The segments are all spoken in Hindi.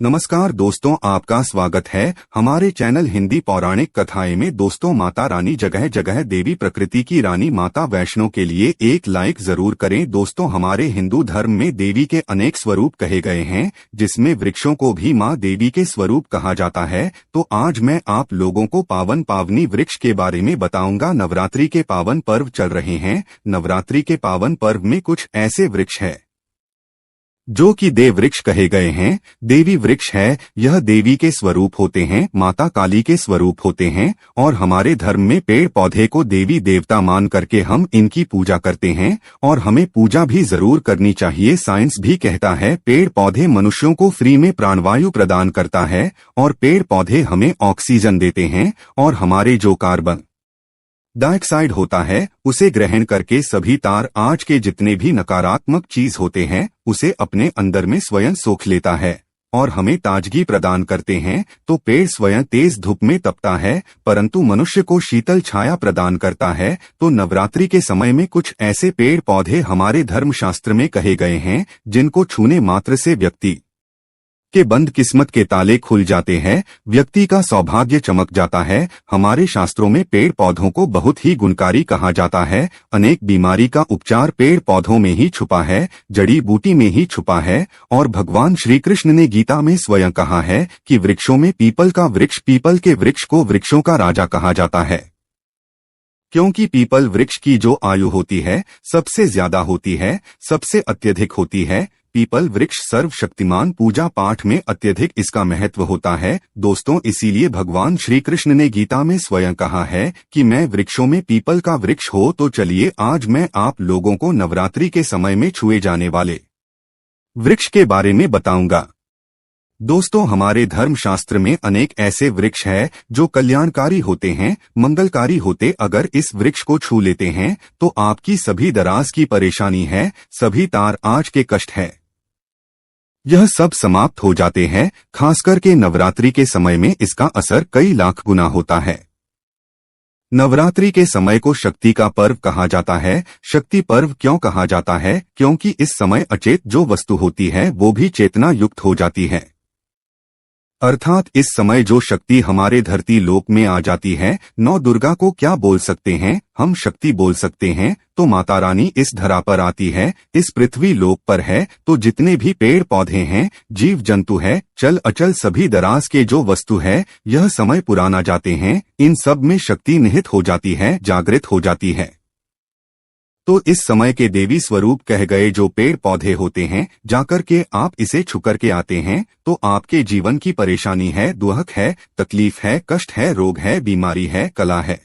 नमस्कार दोस्तों, आपका स्वागत है हमारे चैनल हिंदी पौराणिक कथाएं में। दोस्तों, माता रानी जगह जगह देवी प्रकृति की रानी माता वैष्णो के लिए एक लाइक जरूर करें। दोस्तों, हमारे हिंदू धर्म में देवी के अनेक स्वरूप कहे गए हैं, जिसमें वृक्षों को भी माँ देवी के स्वरूप कहा जाता है। तो आज मैं आप लोगों को पावन पावनी वृक्ष के बारे में बताऊंगा। नवरात्रि के पावन पर्व चल रहे हैं। नवरात्रि के पावन पर्व में कुछ ऐसे वृक्ष है जो कि देव वृक्ष कहे गए हैं। देवी वृक्ष है, यह देवी के स्वरूप होते हैं, माता काली के स्वरूप होते हैं। और हमारे धर्म में पेड़ पौधे को देवी देवता मान करके हम इनकी पूजा करते हैं, और हमें पूजा भी जरूर करनी चाहिए। साइंस भी कहता है पेड़ पौधे मनुष्यों को फ्री में प्राणवायु प्रदान करता है, और पेड़ पौधे हमें ऑक्सीजन देते हैं, और हमारे जो कार्बन डाइऑक्साइड होता है उसे ग्रहण करके सभी तार आज के जितने भी नकारात्मक चीज होते हैं उसे अपने अंदर में स्वयं सोख लेता है और हमें ताजगी प्रदान करते हैं। तो पेड़ स्वयं तेज धूप में तपता है, परंतु मनुष्य को शीतल छाया प्रदान करता है। तो नवरात्रि के समय में कुछ ऐसे पेड़ पौधे हमारे धर्मशास्त्र में कहे गए हैं जिनको छूने मात्र से व्यक्ति के बंद किस्मत के ताले खुल जाते हैं, व्यक्ति का सौभाग्य चमक जाता है। हमारे शास्त्रों में पेड़ पौधों को बहुत ही गुणकारी कहा जाता है। अनेक बीमारी का उपचार पेड़ पौधों में ही छुपा है, जड़ी बूटी में ही छुपा है। और भगवान श्री कृष्ण ने गीता में स्वयं कहा है कि वृक्षों में पीपल का वृक्ष, पीपल के वृक्ष को वृक्षों का राजा कहा जाता है, क्योंकि पीपल वृक्ष की जो आयु होती है सबसे ज्यादा होती है, सबसे अत्यधिक होती है। पीपल वृक्ष सर्वशक्तिमान, पूजा पाठ में अत्यधिक इसका महत्व होता है। दोस्तों, इसीलिए भगवान श्री कृष्ण ने गीता में स्वयं कहा है कि मैं वृक्षों में पीपल का वृक्ष हो। तो चलिए आज मैं आप लोगों को नवरात्रि के समय में छुए जाने वाले वृक्ष के बारे में बताऊंगा। दोस्तों, हमारे धर्मशास्त्र में अनेक ऐसे वृक्ष हैं जो कल्याणकारी होते हैं, मंगलकारी होते। अगर इस वृक्ष को छू लेते हैं तो आपकी सभी दराज की परेशानी है, सभी तार आज के कष्ट है, यह सब समाप्त हो जाते हैं। खासकर के नवरात्रि के समय में इसका असर कई लाख गुना होता है। नवरात्रि के समय को शक्ति का पर्व कहा जाता है। शक्ति पर्व क्यों कहा जाता है? क्योंकि इस समय अचेत जो वस्तु होती है वो भी चेतना युक्त हो जाती है, अर्थात इस समय जो शक्ति हमारे धरती लोक में आ जाती है। नौ दुर्गा को क्या बोल सकते हैं? हम शक्ति बोल सकते हैं। तो माता रानी इस धरा पर आती है, इस पृथ्वी लोक पर है। तो जितने भी पेड़ पौधे हैं, जीव जंतु है, चल अचल सभी दराज के जो वस्तु है, यह समय पुराना जाते हैं, इन सब में शक्ति निहित हो जाती है, जागृत हो जाती है। तो इस समय के देवी स्वरूप कह गए जो पेड़ पौधे होते हैं, जाकर के आप इसे छुकर के आते हैं तो आपके जीवन की परेशानी है, दुख है, तकलीफ है, कष्ट है, रोग है, बीमारी है, कला है,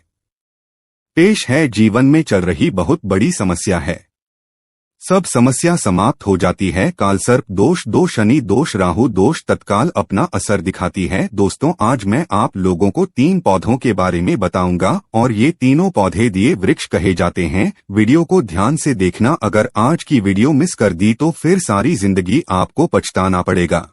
पेश है, जीवन में चल रही बहुत बड़ी समस्या है, सब समस्या समाप्त हो जाती है। कालसर्प दोष, दो शनि दोष, राहु दोष तत्काल अपना असर दिखाती है। दोस्तों, आज मैं आप लोगों को 3 पौधों के बारे में बताऊंगा और ये तीनों पौधे दिए वृक्ष कहे जाते हैं। वीडियो को ध्यान से देखना। अगर आज की वीडियो मिस कर दी तो फिर सारी जिंदगी आपको पछताना पड़ेगा,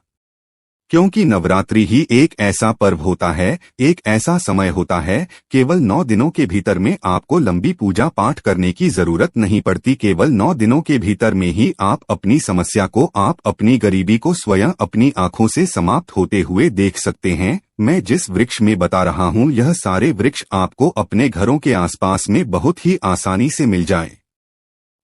क्योंकि नवरात्रि ही एक ऐसा पर्व होता है, एक ऐसा समय होता है। केवल 9 दिनों के भीतर में आपको लंबी पूजा पाठ करने की जरूरत नहीं पड़ती। केवल 9 दिनों के भीतर में ही आप अपनी समस्या को, आप अपनी गरीबी को स्वयं अपनी आंखों से समाप्त होते हुए देख सकते हैं। मैं जिस वृक्ष में बता रहा हूँ, यह सारे वृक्ष आपको अपने घरों के आसपास में बहुत ही आसानी से मिल जाएं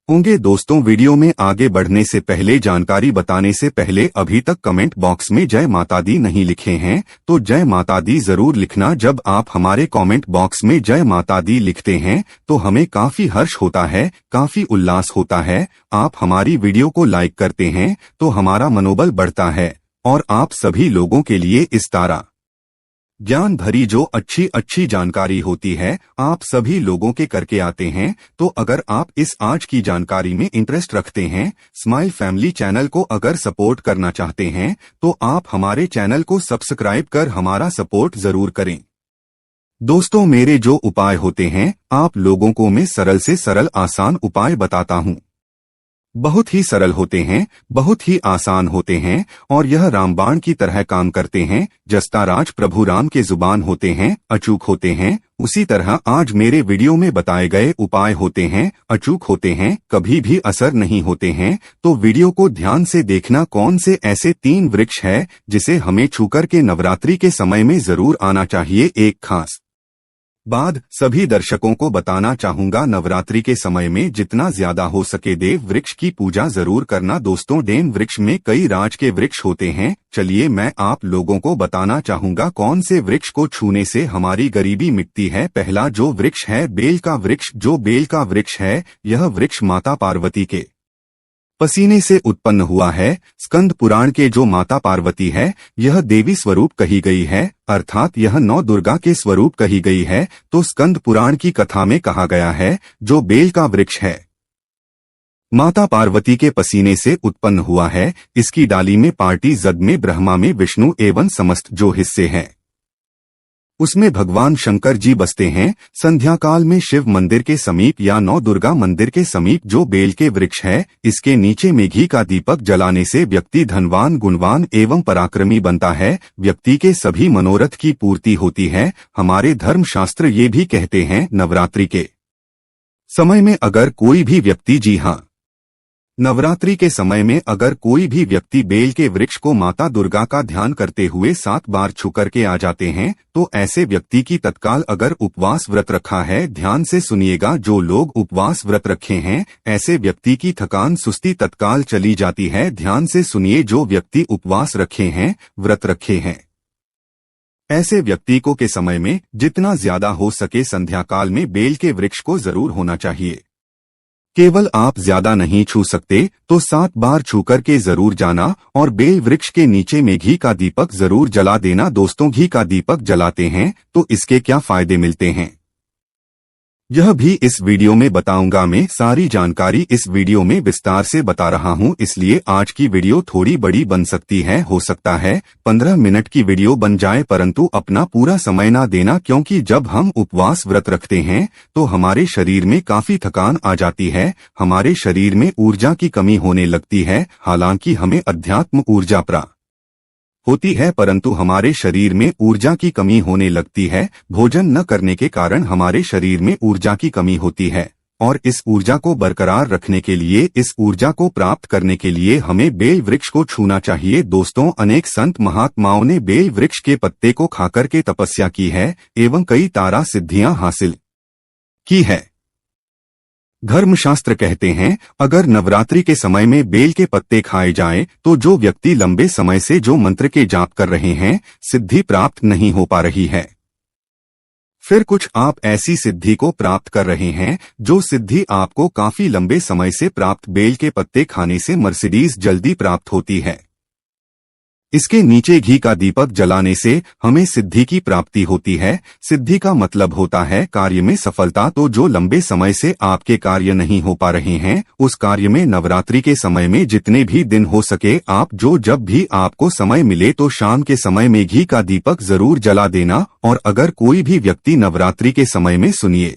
होंगे। दोस्तों, वीडियो में आगे बढ़ने से पहले, जानकारी बताने से पहले, अभी तक कमेंट बॉक्स में जय माता दी नहीं लिखे हैं तो जय माता दी जरूर लिखना। जब आप हमारे कमेंट बॉक्स में जय माता दी लिखते हैं तो हमें काफी हर्ष होता है, काफी उल्लास होता है। आप हमारी वीडियो को लाइक करते हैं तो हमारा मनोबल बढ़ता है, और आप सभी लोगों के लिए इस तारा ज्ञान भरी जो अच्छी जानकारी होती है, आप सभी लोगों के करके आते हैं। तो अगर आप इस आज की जानकारी में इंटरेस्ट रखते हैं, स्माइल फैमिली चैनल को अगर सपोर्ट करना चाहते हैं, तो आप हमारे चैनल को सब्सक्राइब कर हमारा सपोर्ट जरूर करें। दोस्तों, मेरे जो उपाय होते हैं आप लोगों को मैं सरल से सरल आसान उपाय बताता हूँ। बहुत ही सरल होते हैं, बहुत ही आसान होते हैं और यह रामबाण की तरह काम करते हैं। जस्ताराज प्रभु राम के जुबान होते हैं, अचूक होते हैं, उसी तरह आज मेरे वीडियो में बताए गए उपाय होते हैं, अचूक होते हैं, कभी भी असर नहीं होते हैं। तो वीडियो को ध्यान से देखना। कौन से ऐसे 3 वृक्ष है जिसे हमें छूकर के नवरात्रि के समय में जरूर आना चाहिए। एक खास बाद सभी दर्शकों को बताना चाहूंगा, नवरात्रि के समय में जितना ज्यादा हो सके देव वृक्ष की पूजा जरूर करना। दोस्तों, डेन वृक्ष में कई राज के वृक्ष होते हैं। चलिए मैं आप लोगों को बताना चाहूंगा कौन से वृक्ष को छूने से हमारी गरीबी मिटती है। पहला जो वृक्ष है बेल का वृक्ष। जो बेल का वृक्ष है यह वृक्ष माता पार्वती के पसीने से उत्पन्न हुआ है। स्कंद पुराण के जो माता पार्वती है यह देवी स्वरूप कही गई है, अर्थात यह 9 दुर्गा के स्वरूप कही गई है। तो स्कंद पुराण की कथा में कहा गया है जो बेल का वृक्ष है माता पार्वती के पसीने से उत्पन्न हुआ है। इसकी डाली में पार्टी जग में ब्रह्मा में विष्णु एवं समस्त जो हिस्से हैं उसमें भगवान शंकर जी बसते हैं। संध्या काल में शिव मंदिर के समीप या 9 दुर्गा मंदिर के समीप जो बेल के वृक्ष है इसके नीचे में घी का दीपक जलाने से व्यक्ति धनवान, गुणवान एवं पराक्रमी बनता है। व्यक्ति के सभी मनोरथ की पूर्ति होती है। हमारे धर्म शास्त्र ये भी कहते हैं नवरात्रि के समय में अगर कोई भी व्यक्ति, जी हाँ, नवरात्रि के समय में अगर कोई भी व्यक्ति बेल के वृक्ष को माता दुर्गा का ध्यान करते हुए 7 बार छू करके आ जाते हैं तो ऐसे व्यक्ति की तत्काल, अगर उपवास व्रत रखा है, ध्यान से सुनिएगा, जो लोग उपवास व्रत रखे हैं ऐसे व्यक्ति की थकान सुस्ती तत्काल चली जाती है। ध्यान से सुनिए, जो व्यक्ति उपवास रखे हैं, व्रत रखे हैं, ऐसे व्यक्ति को के समय में जितना ज्यादा हो सके संध्या काल में बेल के वृक्ष को जरूर होना चाहिए। केवल आप ज्यादा नहीं छू सकते तो 7 बार छू करके जरूर जाना और बेल वृक्ष के नीचे में घी का दीपक जरूर जला देना। दोस्तों, घी का दीपक जलाते हैं तो इसके क्या फायदे मिलते हैं यह भी इस वीडियो में बताऊंगा। मैं सारी जानकारी इस वीडियो में विस्तार से बता रहा हूं, इसलिए आज की वीडियो थोड़ी बड़ी बन सकती है। हो सकता है 15 मिनट की वीडियो बन जाए, परंतु अपना पूरा समय ना देना, क्योंकि जब हम उपवास व्रत रखते हैं तो हमारे शरीर में काफी थकान आ जाती है, हमारे शरीर में ऊर्जा की कमी होने लगती है। हालांकि हमें अध्यात्म ऊर्जा प्राप्त होती है, परंतु हमारे शरीर में ऊर्जा की कमी होने लगती है। भोजन न करने के कारण हमारे शरीर में ऊर्जा की कमी होती है और इस ऊर्जा को बरकरार रखने के लिए, इस ऊर्जा को प्राप्त करने के लिए हमें बेल वृक्ष को छूना चाहिए। दोस्तों, अनेक संत महात्माओं ने बेल वृक्ष के पत्ते को खाकर के तपस्या की है एवं कई तारा सिद्धियां हासिल की है। धर्मशास्त्र कहते हैं अगर नवरात्रि के समय में बेल के पत्ते खाए जाएं तो जो व्यक्ति लंबे समय से जो मंत्र के जाप कर रहे हैं, सिद्धि प्राप्त नहीं हो पा रही है, फिर कुछ आप ऐसी सिद्धि को प्राप्त कर रहे हैं जो सिद्धि आपको काफी लंबे समय से प्राप्त बेल के पत्ते खाने से मर्सिडीज जल्दी प्राप्त होती है। इसके नीचे घी का दीपक जलाने से हमें सिद्धि की प्राप्ति होती है। सिद्धि का मतलब होता है कार्य में सफलता। तो जो लंबे समय से आपके कार्य नहीं हो पा रहे हैं, उस कार्य में नवरात्रि के समय में जितने भी दिन हो सके आप, जो जब भी आपको समय मिले तो शाम के समय में घी का दीपक जरूर जला देना। और अगर कोई भी व्यक्ति नवरात्रि के समय में, सुनिए,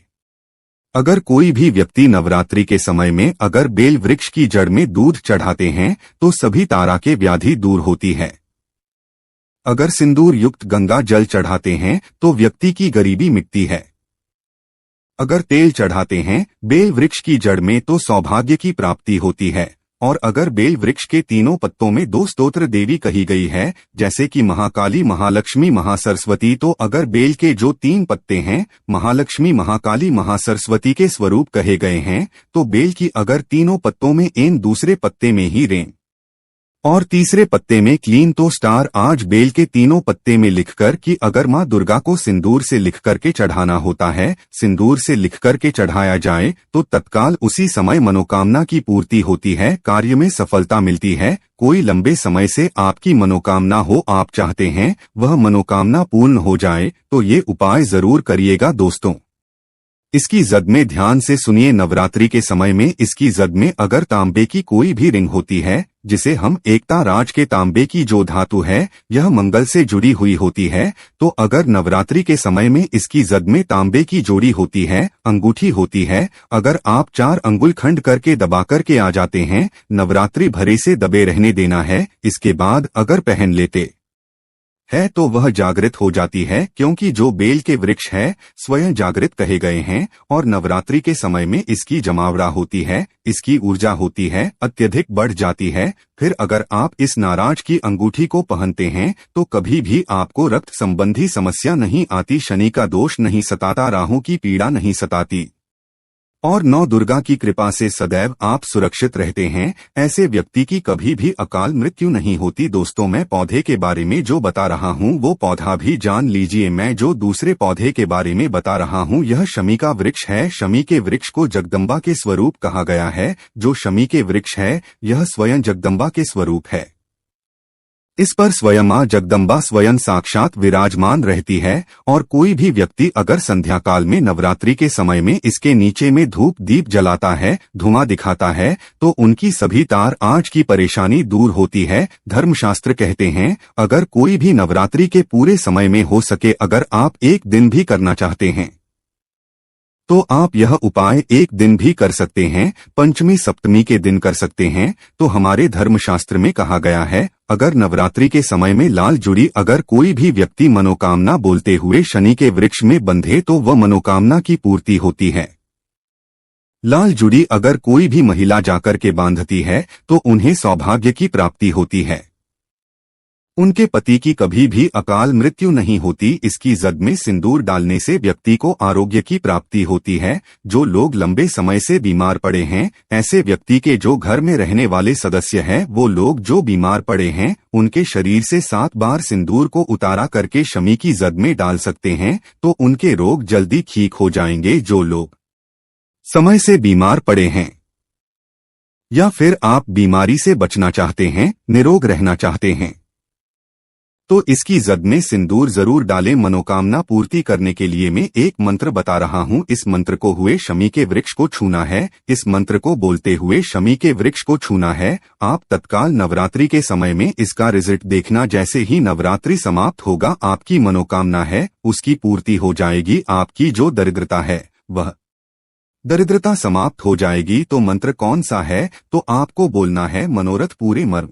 अगर कोई भी व्यक्ति नवरात्रि के समय में अगर बेल वृक्ष की जड़ में दूध चढ़ाते हैं तो सभी तारा के व्याधि दूर होती है। अगर सिंदूर युक्त गंगा जल चढ़ाते हैं तो व्यक्ति की गरीबी मिटती है। अगर तेल चढ़ाते हैं बेल वृक्ष की जड़ में तो सौभाग्य की प्राप्ति होती है। और अगर बेल वृक्ष के तीनों पत्तों में 2 स्तोत्र देवी कही गई है, जैसे कि महाकाली, महालक्ष्मी, महासरस्वती, तो अगर बेल के जो 3 पत्ते हैं महालक्ष्मी, महाकाली, महासरस्वती के स्वरूप कहे गए हैं, तो बेल की अगर तीनों पत्तों में एन, दूसरे पत्ते में ही रेन और तीसरे पत्ते में क्लीन, तो स्टार आज बेल के तीनों पत्ते में लिखकर कि अगर माँ दुर्गा को सिंदूर से लिख करके चढ़ाना होता है, सिंदूर से लिख करके चढ़ाया जाए तो तत्काल उसी समय मनोकामना की पूर्ति होती है, कार्य में सफलता मिलती है। कोई लंबे समय से आपकी मनोकामना हो, आप चाहते हैं वह मनोकामना पूर्ण हो जाए, तो ये उपाय जरूर करिएगा दोस्तों। इसकी जद में ध्यान से सुनिए। नवरात्रि के समय में इसकी जद में अगर तांबे की कोई भी रिंग होती है, जिसे हम एकता राज के तांबे की जो धातु है यह मंगल से जुड़ी हुई होती है, तो अगर नवरात्रि के समय में इसकी जद में तांबे की जोड़ी होती है, अंगूठी होती है, अगर आप 4 अंगुल खंड करके दबा करके आ जाते हैं, नवरात्रि भरे से दबे रहने देना है। इसके बाद अगर पहन लेते है तो वह जागृत हो जाती है, क्योंकि जो बेल के वृक्ष है स्वयं जागृत कहे गए हैं और नवरात्रि के समय में इसकी जमावड़ा होती है, इसकी ऊर्जा होती है अत्यधिक बढ़ जाती है। फिर अगर आप इस नाराज की अंगूठी को पहनते हैं तो कभी भी आपको रक्त संबंधी समस्या नहीं आती, शनि का दोष नहीं सताता, राहु की पीड़ा नहीं सताती और नौ दुर्गा की कृपा से सदैव आप सुरक्षित रहते हैं। ऐसे व्यक्ति की कभी भी अकाल मृत्यु नहीं होती। दोस्तों, मैं पौधे के बारे में जो बता रहा हूँ वो पौधा भी जान लीजिए। मैं जो दूसरे पौधे के बारे में बता रहा हूँ यह शमी का वृक्ष है। शमी के वृक्ष को जगदम्बा के स्वरूप कहा गया है। जो शमी के वृक्ष है यह स्वयं जगदम्बा के स्वरूप है। इस पर स्वयं मां जगदम्बा स्वयं साक्षात विराजमान रहती है और कोई भी व्यक्ति अगर संध्या काल में नवरात्रि के समय में इसके नीचे में धूप दीप जलाता है, धुआं दिखाता है, तो उनकी सभी तार आज की परेशानी दूर होती है। धर्मशास्त्र कहते हैं अगर कोई भी नवरात्रि के पूरे समय में हो सके, अगर आप एक दिन भी करना चाहते हैं तो आप यह उपाय एक दिन भी कर सकते हैं, पंचमी सप्तमी के दिन कर सकते हैं। तो हमारे धर्मशास्त्र में कहा गया है अगर नवरात्रि के समय में लाल जुड़ी अगर कोई भी व्यक्ति मनोकामना बोलते हुए शनि के वृक्ष में बंधे तो वह मनोकामना की पूर्ति होती है। लाल जुड़ी अगर कोई भी महिला जाकर के बांधती है तो उन्हें सौभाग्य की प्राप्ति होती है, उनके पति की कभी भी अकाल मृत्यु नहीं होती। इसकी जद में सिंदूर डालने से व्यक्ति को आरोग्य की प्राप्ति होती है। जो लोग लंबे समय से बीमार पड़े हैं, ऐसे व्यक्ति के जो घर में रहने वाले सदस्य हैं, वो लोग जो बीमार पड़े हैं, उनके शरीर से 7 बार सिंदूर को उतारा करके शमी की जद में डाल सकते हैं तो उनके रोग जल्दी ठीक हो जाएंगे। जो लोग समय से बीमार पड़े हैं या फिर आप बीमारी से बचना चाहते हैं, निरोग रहना चाहते हैं, तो इसकी जद में सिंदूर जरूर डालें। मनोकामना पूर्ति करने के लिए मैं एक मंत्र बता रहा हूँ। इस मंत्र को हुए शमी के वृक्ष को छूना है। इस मंत्र को बोलते हुए शमी के वृक्ष को छूना है। आप तत्काल नवरात्रि के समय में इसका रिजल्ट देखना। जैसे ही नवरात्रि समाप्त होगा आपकी मनोकामना है उसकी पूर्ति हो जाएगी। आपकी जो दरिद्रता है वह दरिद्रता समाप्त हो जाएगी। तो मंत्र कौन सा है? तो आपको बोलना है मनोरथ पूरे मर्म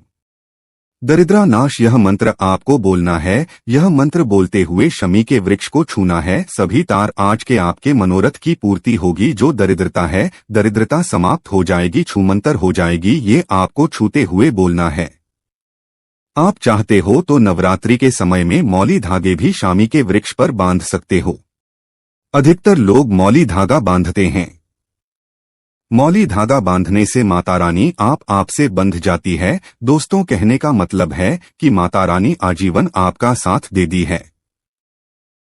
दरिद्रा नाश। यह मंत्र आपको बोलना है। यह मंत्र बोलते हुए शमी के वृक्ष को छूना है। सभी तार आज के आपके मनोरथ की पूर्ति होगी। जो दरिद्रता है दरिद्रता समाप्त हो जाएगी, छूमंतर हो जाएगी। ये आपको छूते हुए बोलना है। आप चाहते हो तो नवरात्रि के समय में मौली धागे भी शमी के वृक्ष पर बांध सकते हो। अधिकतर लोग मौली धागा बांधते हैं। मौली धागा बांधने से माता रानी आपसे बंध जाती है। दोस्तों, कहने का मतलब है कि माता रानी आजीवन आपका साथ दे दी है,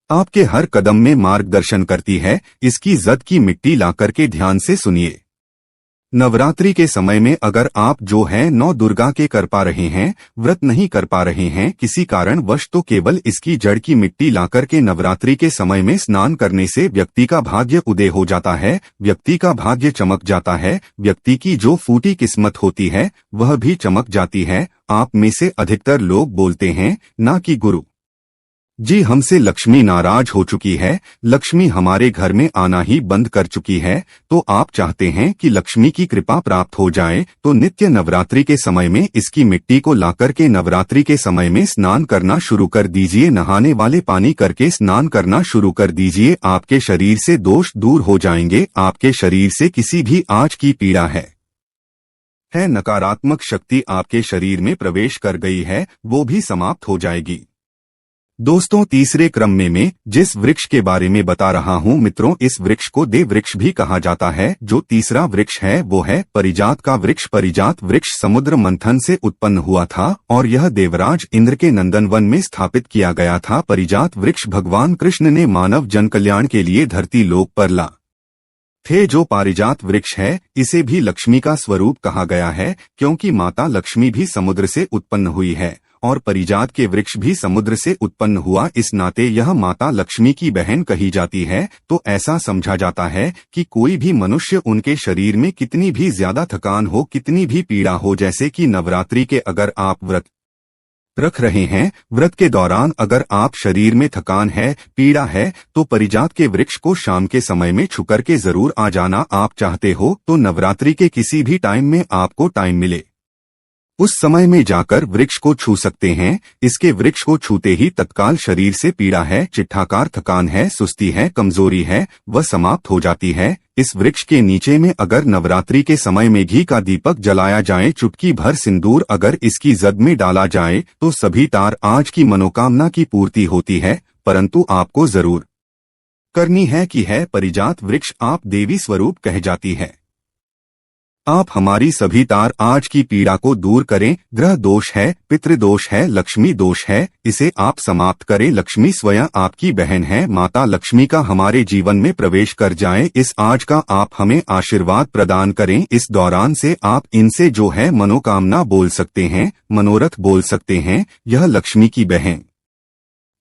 आपके हर कदम में मार्गदर्शन करती है। इसकी जद की मिट्टी ला करके ध्यान से सुनिए। नवरात्रि के समय में अगर आप जो है 9 दुर्गा के कर पा रहे हैं, व्रत नहीं कर पा रहे हैं किसी कारण वश, तो केवल इसकी जड़ की मिट्टी लाकर के नवरात्रि के समय में स्नान करने से व्यक्ति का भाग्य उदय हो जाता है, व्यक्ति का भाग्य चमक जाता है। व्यक्ति की जो फूटी किस्मत होती है वह भी चमक जाती है। आप में से अधिकतर लोग बोलते हैं ना कि गुरु जी हमसे लक्ष्मी नाराज हो चुकी है, लक्ष्मी हमारे घर में आना ही बंद कर चुकी है। तो आप चाहते हैं कि लक्ष्मी की कृपा प्राप्त हो जाए, तो नित्य नवरात्रि के समय में इसकी मिट्टी को लाकर के नवरात्रि के समय में स्नान करना शुरू कर दीजिए। नहाने वाले पानी करके स्नान करना शुरू कर दीजिए। आपके शरीर से दोष दूर हो जाएंगे। आपके शरीर से किसी भी आज की पीड़ा है नकारात्मक शक्ति आपके शरीर में प्रवेश कर गई है, वो भी समाप्त हो जाएगी। दोस्तों, तीसरे क्रम में मैं जिस वृक्ष के बारे में बता रहा हूँ मित्रों, इस वृक्ष को देव वृक्ष भी कहा जाता है। जो तीसरा वृक्ष है वो है परिजात का वृक्ष। परिजात वृक्ष समुद्र मंथन से उत्पन्न हुआ था और यह देवराज इंद्र के नंदनवन में स्थापित किया गया था। परिजात वृक्ष भगवान कृष्ण ने मानव जन कल्याण के लिए धरती लोक पर ला थे। जो पारिजात वृक्ष है इसे भी लक्ष्मी का स्वरूप कहा गया है, क्योंकि माता लक्ष्मी भी समुद्र से उत्पन्न हुई है और परिजात के वृक्ष भी समुद्र से उत्पन्न हुआ, इस नाते यह माता लक्ष्मी की बहन कही जाती है। तो ऐसा समझा जाता है कि कोई भी मनुष्य उनके शरीर में कितनी भी ज्यादा थकान हो, कितनी भी पीड़ा हो, जैसे कि नवरात्रि के अगर आप व्रत रख रहे हैं, व्रत के दौरान अगर आप शरीर में थकान है, पीड़ा है, तो परिजात के वृक्ष को शाम के समय में छू करके जरूर आ जाना। आप चाहते हो तो नवरात्रि के किसी भी टाइम में आपको टाइम मिले उस समय में जाकर वृक्ष को छू सकते हैं। इसके वृक्ष को छूते ही तत्काल शरीर से पीड़ा है, चिट्ठाकार थकान है, सुस्ती है, कमजोरी है, वह समाप्त हो जाती है। इस वृक्ष के नीचे में अगर नवरात्रि के समय में घी का दीपक जलाया जाए, चुटकी भर सिंदूर अगर इसकी जद में डाला जाए, तो सभी तार आज की मनोकामना की पूर्ति होती है। परंतु आपको जरूर करनी है कि है परिजात वृक्ष आप देवी स्वरूप कह जाती है। आप हमारी सभी तार आज की पीड़ा को दूर करें। ग्रह दोष है, पितृदोष है, लक्ष्मी दोष है, इसे आप समाप्त करें। लक्ष्मी स्वयं आपकी बहन है। माता लक्ष्मी का हमारे जीवन में प्रवेश कर जाए, इस आज का आप हमें आशीर्वाद प्रदान करें। इस दौरान से आप इनसे जो है मनोकामना बोल सकते हैं, मनोरथ बोल सकते हैं। यह लक्ष्मी की बहन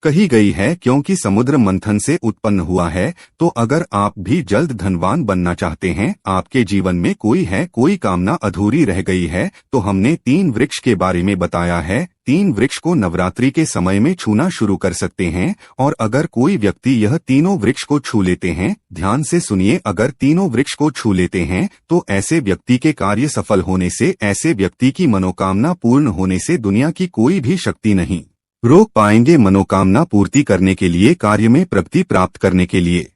कही गई है क्योंकि समुद्र मंथन से उत्पन्न हुआ है। तो अगर आप भी जल्द धनवान बनना चाहते हैं, आपके जीवन में कोई कामना अधूरी रह गई है, तो हमने 3 वृक्ष के बारे में बताया है। 3 वृक्ष को नवरात्रि के समय में छूना शुरू कर सकते हैं। और अगर कोई व्यक्ति यह तीनों वृक्ष को छू लेते हैं, ध्यान से सुनिए, अगर तीनों वृक्ष को छू लेते हैं तो ऐसे व्यक्ति के कार्य सफल होने से, ऐसे व्यक्ति की मनोकामना पूर्ण होने से दुनिया की कोई भी शक्ति नहीं रोक पाएंगे। मनोकामना पूर्ति करने के लिए, कार्य में प्रगति प्राप्त करने के लिए,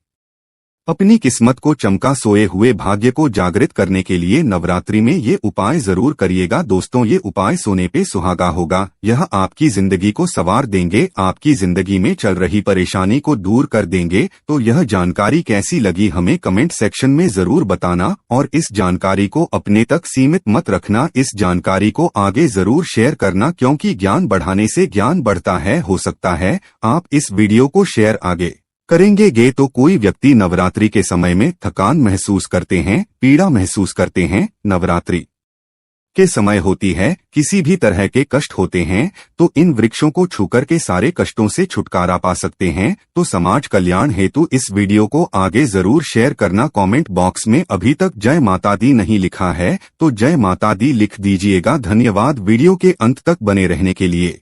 अपनी किस्मत को चमका सोए हुए भाग्य को जागृत करने के लिए नवरात्रि में ये उपाय जरूर करिएगा। दोस्तों, ये उपाय सोने पे सुहागा होगा। यह आपकी जिंदगी को संवार देंगे, आपकी जिंदगी में चल रही परेशानी को दूर कर देंगे। तो यह जानकारी कैसी लगी हमें कमेंट सेक्शन में जरूर बताना, और इस जानकारी को अपने तक सीमित मत रखना। इस जानकारी को आगे जरूर शेयर करना, क्योंकि ज्ञान बढ़ाने से ज्ञान बढ़ता है। हो सकता है आप इस वीडियो को शेयर आगे करेंगे तो कोई व्यक्ति नवरात्रि के समय में थकान महसूस करते हैं, पीड़ा महसूस करते हैं, नवरात्रि के समय होती है, किसी भी तरह के कष्ट होते हैं, तो इन वृक्षों को छूकर के सारे कष्टों से छुटकारा पा सकते हैं। तो समाज कल्याण हेतु इस वीडियो को आगे जरूर शेयर करना। कमेंट बॉक्स में अभी तक जय माता दी नहीं लिखा है तो जय माता दी लिख दीजिएगा। धन्यवाद वीडियो के अंत तक बने रहने के लिए।